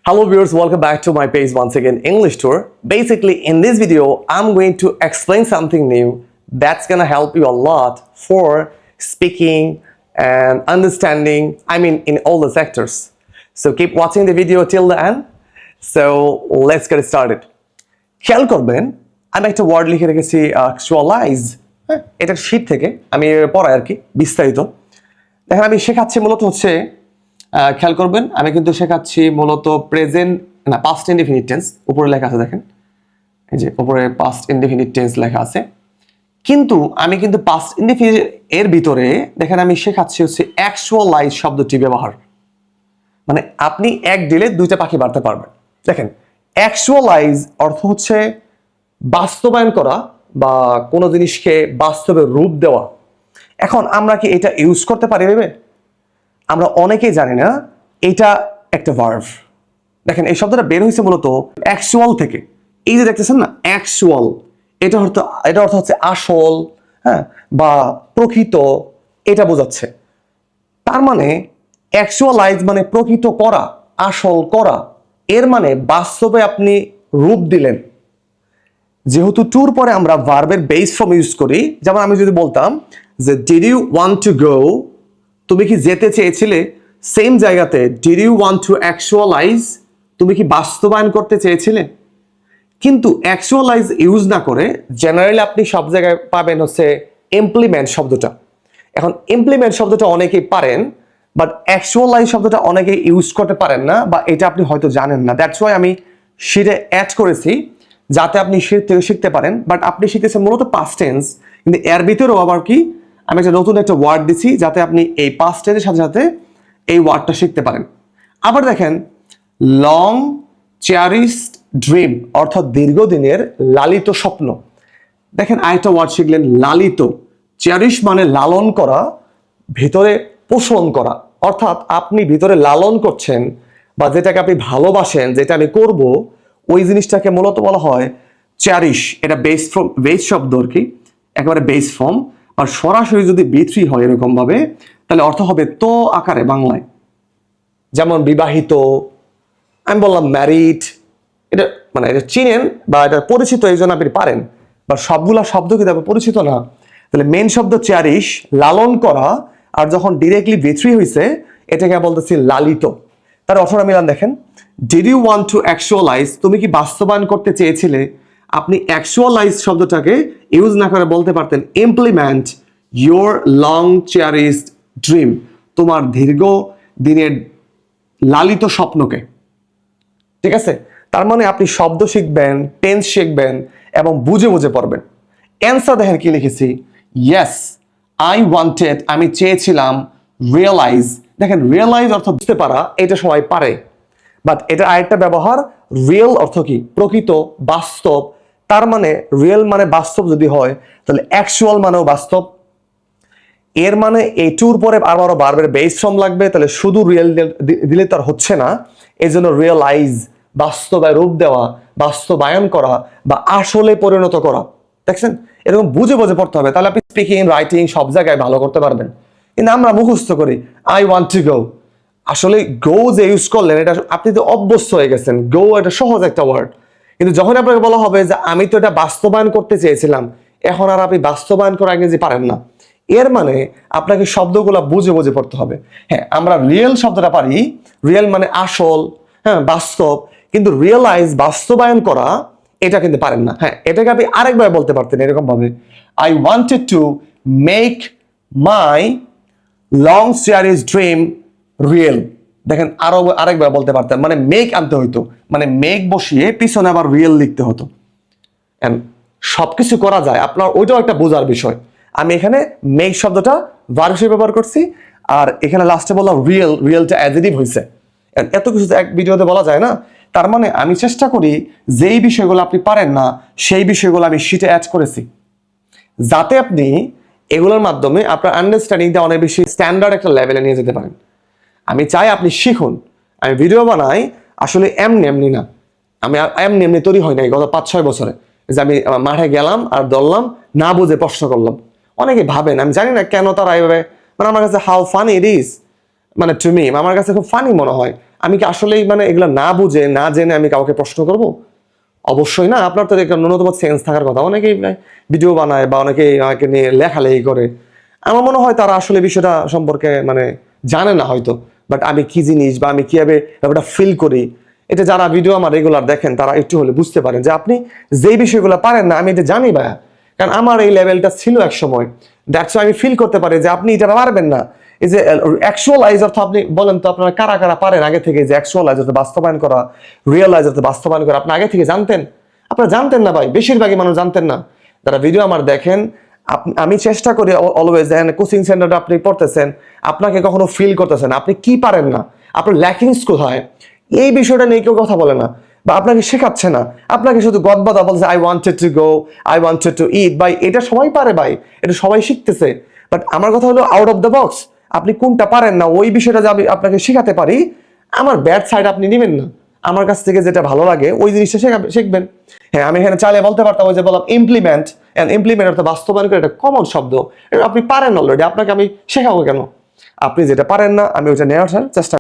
Hello viewers, welcome back to my page once again, English Tour. Basically, in this video, I'm going to explain something new that's gonna help you a lot for speaking and understanding, in all the sectors. So keep watching the video till the end. So let's get started. খেয়াল করবেন আমি একটা word লিখে রেখেছি অ্যাকচুয়ালাইজ। এটা sheet থেকে আমি পড়াই আর কি বিস্তারিত। দেখেন আমি শেখাচ্ছি মূলত হচ্ছে খেয়াল করবেন আমি কিন্তু শেখাচ্ছি মূলত প্রেজেন্ট না পাস্ট ইনডিফিনিট টেন্স। উপরে লেখা আছে দেখেন, এই যে উপরে পাস্ট ইনডিফিনিট টেন্স লেখা আছে, কিন্তু আমি কিন্তু পাস্ট ইনডিফিনিট এর ভিতরে দেখেন আমি শেখাচ্ছি হচ্ছে অ্যাকচুয়ালাইজ শব্দটি ব্যবহার। মানে আপনি এক ডিলে দুইটা পাখি মারতে পারবেন। দেখেন অ্যাকচুয়ালাইজ অর্থ হচ্ছে বাস্তবায়ন করা বা কোনো জিনিসকে বাস্তবে রূপ দেওয়া। এখন আমরা কি এটা ইউজ করতে পারি ভেবে? আমরা অনেকেই জানি না এটা একটা ভার্ব। দেখেন এই শব্দটা বের হয়েছে মূলত অ্যাকচুয়াল থেকে। এই যে দেখতেছেন না অ্যাকচুয়াল, এটা অর্থ হচ্ছে আসল, হ্যাঁ, বা প্রকৃত, এটা বোঝাচ্ছে। তার মানে অ্যাকচুয়ালাইজ মানে প্রকৃত করা, আসল করা। এর মানে বাস্তবে আপনি রূপ দিলেন। যেহেতু টুর পরে আমরা ভার্বের বেস ফর্ম ইউজ করি, যেমন আমি যদি বলতাম যে did you want to go, তুমি কি যেতে চেয়েছিলে? সেম জায়গাতে did you want to actualize, তুমি কি বাস্তবায়ন করতে চেয়েছিলে? কিন্তু অ্যাকচুয়ালাইজ ইউজ না করে জেনারেলি আপনি সব জায়গায় পাবেন হচ্ছে ইমপ্লিমেন্ট শব্দটা। এখন ইমপ্লিমেন্ট শব্দটা অনেকেই পারেন, বাট অ্যাকচুয়ালাইজ শব্দটা অনেকেই ইউজ করতে পারেন না, বা এটা আপনি হয়তো জানেন না। দ্যাটস ওয়াই আমি সেটা অ্যাড করেছি যাতে আপনি শিখতে পারেন। বাট আপনি শিখতেছেন মূলত পাস্ট টেন্স, কিন্তু এর ভিতরেও আবার কি আমি নতুন একটা ওয়ার্ড দিচ্ছি যাতে আপনি এই পাস্ট টেন্সের সাথে সাথে এই ওয়ার্ডটা শিখতে পারেন। আবার দেখেন লং চেরিশড ড্রিম অর্থাৎ দীর্ঘদিনের লালিত স্বপ্ন। দেখেন আরেকটা ওয়ার্ড শিখলেন লালিত। চেরিশ মানে লালন করা, ভিতরে পোষণ করা, অর্থাৎ আপনি ভিতরে লালন করছেন বা যেটাকে আপনি ভালোবাসেন, যেটা আমি করব, ওই জিনিসটাকে মূলত বলা হয় চেরিশ। এটা বেস শব্দ আর কি, একেবারে বেস ফর্ম। আর সরাসরি যদি B3 হয় এরকম ভাবে, তাহলে অর্থ হবে তো আকারে বাংলায়। যেমন বিবাহিত, আমি বললাম ম্যারিড, এটা মানে এটা চিনেন বা এটা পরিচিত, এই জন্য আপনি পারেন, বা সবগুলা শব্দ কিন্তু আপনি পরিচিত না। তাহলে মেন শব্দ চেরিশ, লালন করা, আর যখন ডিরেক্টলি B3 হয়েছে এটাকে বলতেছি লালিত। তার অর্থটা মিলান দেখেন, did you want to actualize, তুমি কি বাস্তবায়ন করতে চেয়েছিলে? আপনি অ্যাকচুয়ালাইজ শব্দটাকে ইউজ না করে বলতে পারতেন implement your long cherished dream, তোমার দীর্ঘ দিনের লালিত স্বপ্নকে। ঠিক আছে? তার মানে আপনি শব্দ শিখবেন, টেন্স শিখবেন এবং বুঝে বুঝে পড়বেন। অ্যান্সার দেখেন কি লিখেছি, ইয়েস আই ওয়ান্টেড, আমি চেয়েছিলাম, রিয়েলাইজ। দেখেন রিয়েলাইজ অর্থ বুঝতে পারা, এটা সবাই পারে, বাট এটা আরেকটা ব্যবহার। রিয়েল অর্থ কি? প্রকৃত, বাস্তব। তার মানে রিয়েল মানে বাস্তব যদি হয়, তাহলে অ্যাকচুয়াল মানেও বাস্তব। এর মানে এই টুর পরে আবারও ভার্বের বেস ফর্ম লাগবে, তাহলে শুধু রিয়েল দিলে তো আর হচ্ছে না। এই জন্য রিয়েলাইজ, বাস্তবায় রূপ দেওয়া, বাস্তবায়ন করা বা আসলে পরিণত করা। দেখছেন, এরকম বুঝে বুঝে পড়তে হবে, তাহলে আপনি স্পিকিং, রাইটিং সব জায়গায় ভালো করতে পারবেন। কিন্তু আমরা মুখস্থ করি আই ওয়ান্ট টু গো। আসলে গো যে ইউজ করলেন, এটা আপনি তো অভ্যস্ত হয়ে গেছেন। গো এটা সহজ একটা ওয়ার্ড, কিন্তু যখন আপনাকে বলা হবে যে আমি তো এটা বাস্তবায়ন করতে চেয়েছিলাম, এখন আর আপনি বাস্তবায়ন করা ইংরেজি পারেন না। এর মানে আপনাকে শব্দগুলো বুঝে বুঝে পড়তে হবে। হ্যাঁ, আমরা রিয়েল শব্দটা পারি, রিয়েল মানে আসল, হ্যাঁ, বাস্তব, কিন্তু রিয়েলাইজ বাস্তবায়ন করা এটা কিন্তু পারেন না। হ্যাঁ, এটাকে আপনি আরেকভাবে বলতে পারতেন এরকম ভাবে, I wanted to make my long cherished dream real. দেখেন আরো আরেকবার বলতে পারতেন, মানে মেক আনতে হইতো, মানে মেক বসিয়ে পিছনে আবার রিয়েল লিখতে হতো। সবকিছু করা যায়, আপনার ওইটাও একটা বোঝার বিষয়। আমি এখানে মেক শব্দটা ভার্ব হিসেবে ব্যবহার করছি, আর এখানে লাস্টে বললাম রিয়েল, রিয়েলটা অ্যাডজেক্টিভ হয়েছে। এত কিছু এক ভিডিওতে বলা যায় না। তার মানে আমি চেষ্টা করি যেই বিষয়গুলো আপনি পারেন না সেই বিষয়গুলো আমি শিটে অ্যাড করেছি, যাতে আপনি এগুলোর মাধ্যমে আপনার আন্ডারস্ট্যান্ডিংটা অনেক বেশি স্ট্যান্ডার্ড একটা লেভেলে নিয়ে যেতে পারেন। আমি চাই আপনি শিখুন। আমি ভিডিও বানাই আসলে এমনি না, আমি এমনি তৈরি হয় নাই গত 5-6 বছরে, যে আমি মাঠে গেলাম আর দৌড়লাম, না বুঝে প্রশ্ন করলাম। অনেকে ভাবেন, আমি জানি না কেন তারা এইভাবে, মানে আমার কাছে হাউ ফানি ইট ইজ, মানে টু মি আমার কাছে খুব ফানি মনে হয়। আমি কি আসলেই মানে এগুলো না বুঝে না জেনে আমি কাউকে প্রশ্ন করব? অবশ্যই না। আপনার তো একটা ন্যূনতম সেন্স থাকার কথা। অনেকেই ভিডিও বানায় বা অনেকেই আমাকে নিয়ে লেখালেখি করে। আমার মনে হয় তারা আসলে বিষয়টা সম্পর্কে মানে জানে না হয়তো। বাট আমি কি জিনিস বা আমি কিভাবে ব্যাপারটা ফিল করি, এটা যারা ভিডিও আমার রেগুলার দেখেন তারা একটু হলে বুঝতে পারেন যে আপনি যেই বিষয়গুলো পারেন না আমি এটা জানি ভাইয়া, কারণ আমার এই লেভেলটা ছিল এক সময়। দ্যাটস আমি ফিল করতে পারি যে আপনি এটা পারবেন না। এই যে অ্যাকচুয়ালাইজ অর্থ আপনি বলেন তো আপনারা কারা কারা পারেন আগে থেকে, যে অ্যাকচুয়ালাইজ অর্থ বাস্তবায়ন করা, রিয়েলাইজ অর্থ বাস্তবায়ন করা আপনি আগে থেকে জানতেন? আপনারা জানতেন না ভাই, বেশিরভাগই মানুষ জানতেন না। যারা ভিডিও আমার দেখেন, আমি চেষ্টা করি অলওয়েজ, দেখেন কোচিং সেন্টারটা আপনি পড়তেছেন, আপনাকে কখনো ফিল করতেছেন আপনি কি পারেন না, আপনার ল্যাকিংস কোথায়, এই বিষয়টা নিয়ে কেউ কথা বলে না বা আপনাকে শেখাচ্ছে না। আপনাকে শুধু গদবাদা বলছে I wanted to go, I wanted to eat. ভাই এটা সবাই পারে ভাই, এটা সবাই শিখতেছে। বাট আমার কথা হলো আউট অফ দ্য বক্স, আপনি কোনটা পারেন না ওই বিষয়টা যে আমি আপনাকে শেখাতে পারি, আমার ব্যাড সাইড আপনি নেবেন না। আমার কাছ থেকে যেটা ভালো লাগে ওই জিনিসটা শিখবেন। হ্যাঁ, আমি এখানে চালিয়ে বলতে পারতাম, ওই যে বললাম ইমপ্লিমেন্ট, ইমপ্লিমেন্ট অর্থাৎ বাস্তবায়ন করে, এটা কমন শব্দ, এটা আপনি পারেন অলরেডি, আপনাকে আমি শেখাবো কেন? আপনি যেটা পারেন না আমি ওইটা নেওয়ার চেষ্টা